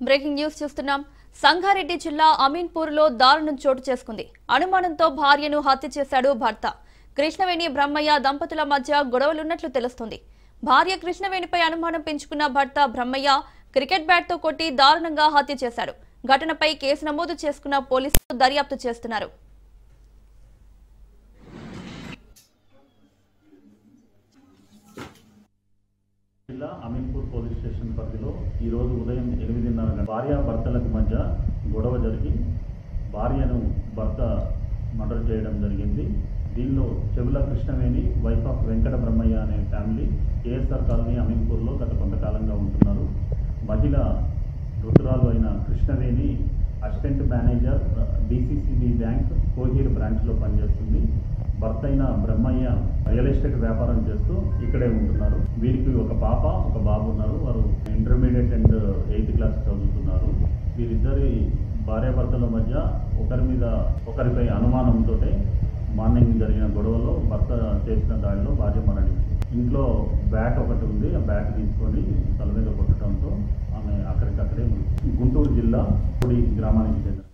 Breaking news చూస్తున్నాం. సంగారెడ్డి జిల్లా అమీన్పూర్లో దారుణం చోటు చేసుకుంది. అనుమానంతో భార్యను హత్య చేశాడు భర్త. కృష్ణవేణి బ్రహ్మయ్య దంపతుల మధ్య గొడవలున్నట్లు తెలుస్తుంది. భార్య కృష్ణవేణిపై అనుమానం పెంచుకున్న భర్త బ్రహ్మయ్య క్రికెట్ బ్యాట్తో కొట్టి దారుణంగా హత్య చేశాడు. ఘటనపై కేసు నమోదు చేసుకున్న పోలీసులు దర్యాప్తు చేస్తున్నారు. జిల్లా అమీన్పూర్ పోలీస్ స్టేషన్ పరిధిలో ఈరోజు ఉదయం 8:30 భార్యాభర్తలకు మధ్య గొడవ జరిగి భార్యను భర్త మర్డర్ చేయడం జరిగింది. దీనిలో చెవుల కృష్ణవేణి వైఫ్ ఆఫ్ వెంకట బ్రహ్మయ్య అనే ఫ్యామిలీ కేఎస్ఆర్ కాలనీ అమీన్పూర్లో గత కొంతకాలంగా ఉంటున్నారు. మహిళ రుతురాలు అయిన Krishnaveni assistant manager DCCB bank Kohir బ్రాంచ్లో పనిచేస్తుంది. భర్త అయిన బ్రహ్మయ్య రియల్ ఎస్టేట్ వ్యాపారం చేస్తూ ఇక్కడే ఉంటున్నారు. వీరికి ఒక పాప ఒక బాబు ఉన్నారు. వారు ఇంటర్మీడియట్ అండ్ 8th క్లాస్ చదువుతున్నారు. వీరిద్దరి భార్యాభర్తల మధ్య ఒకరిపై అనుమానంతో మార్నింగ్ జరిగిన గొడవలో భర్త చేసిన దాడిలో భార్య మరణించింది. ఇంట్లో బ్యాట్ ఒకటి ఉంది. ఆ బ్యాట్ తీసుకొని తల మీద కొట్టడంతో ఆమె అక్కడికక్కడే గుంటూరు జిల్లా పొడి గ్రామానికి చెందిన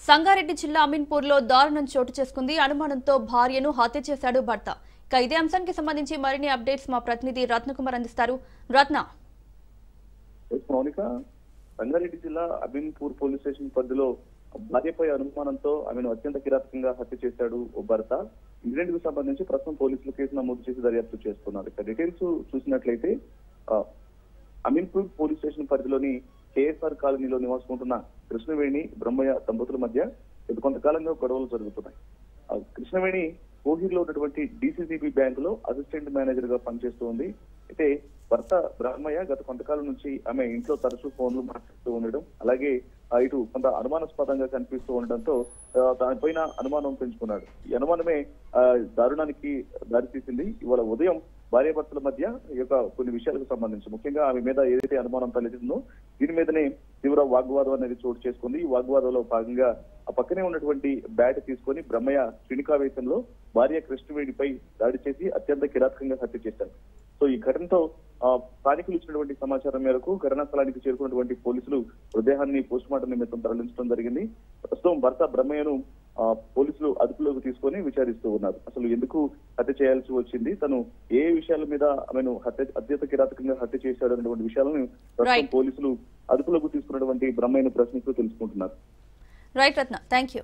సంగారెడ్డి జిల్లా అమీన్పూర్లో దారుణం చోటు చేసుకుంది. అనుమానంతో భార్యను హత్య చేశాడు భర్త. ఇక ఇదే అంశానికి సంబంధించి మరిన్ని అప్డేట్స్ మా ప్రతినిధి రత్నకుమార్ అందిస్తారు. రత్న, సంగారెడ్డి జిల్లా అమీన్పూర్ పోలీస్ స్టేషన్ పరిధిలో భార్యపై అనుమానంతో ఆమెను అత్యంత కిరాతకంగా హత్య చేశాడు ఓ భర్త. ఇన్సిడెంట్ కు సంబంధించి ప్రస్తుతం పోలీసులు కేసు నమోదు చేసి దర్యాప్తు చేస్తున్నారు. ఇక డీటెయిల్స్ చూసినట్లయితే అమీన్పూర్ పోలీస్ స్టేషన్ పరిధిలోని కేఎస్ఆర్ కాలనీలో నివాసముంటున్న కృష్ణవేణి బ్రహ్మయ్య దంపతుల మధ్య కొంతకాలంగా గొడవలు జరుగుతున్నాయి. కృష్ణవేణి కోహీర్లో ఉన్నటువంటి డిసిసిబి బ్యాంక్ లో అసిస్టెంట్ మేనేజర్ గా పనిచేస్తూ ఉంది. అయితే భర్త బ్రహ్మయ్య గత కొంతకాలం నుంచి ఆమె ఇంట్లో తరచూ ఫోన్లు మాట్లాడుతూ ఉండడం, అలాగే ఇటు కొంత అనుమానాస్పదంగా కనిపిస్తూ ఉండడంతో దానిపైన అనుమానం పెంచుకున్నాడు. ఈ అనుమానమే దారుణానికి దారితీసింది. ఇవాళ ఉదయం భార్యాభర్తల మధ్య ఈ యొక్క కొన్ని విషయాలకు సంబంధించి ముఖ్యంగా ఆమె మీద ఏదైతే అనుమానం తలెత్తిందో దీని మీదనే తీవ్ర వాగ్వాదం అనేది చోటు చేసుకుంది. ఈ వాగ్వాదంలో భాగంగా ఆ పక్కనే ఉన్నటువంటి బ్యాట్ తీసుకొని బ్రహ్మయ్య క్షణికావేశంలో భార్య కృష్ణవేణిపై దాడి చేసి అత్యంత కిరాతకంగా హత్య చేశారు. సో ఈ ఘటనతో స్థానికులు ఇచ్చినటువంటి సమాచారం మేరకు ఘటనా స్థలానికి చేరుకున్నటువంటి పోలీసులు మృతదేహాన్ని పోస్ట్ మార్టం నిమిత్తం తరలించడం జరిగింది. ప్రస్తుతం భర్త బ్రహ్మయ్యను పోలీసులు అదుపులోకి తీసుకొని విచారిస్తూ ఉన్నారు. అసలు ఎందుకు హత్య చేయాల్సి వచ్చింది, తను ఏ విషయాల మీద ఆమెను అత్యంత కిరాతకంగా హత్య చేశాడు అనేటువంటి విషయాలను ప్రస్తుతం పోలీసులు అదుపులోకి తీసుకున్నటువంటి బ్రహ్మయ్యను ప్రశ్నిస్తూ తెలుసుకుంటున్నారు. Right Ratna, thank you.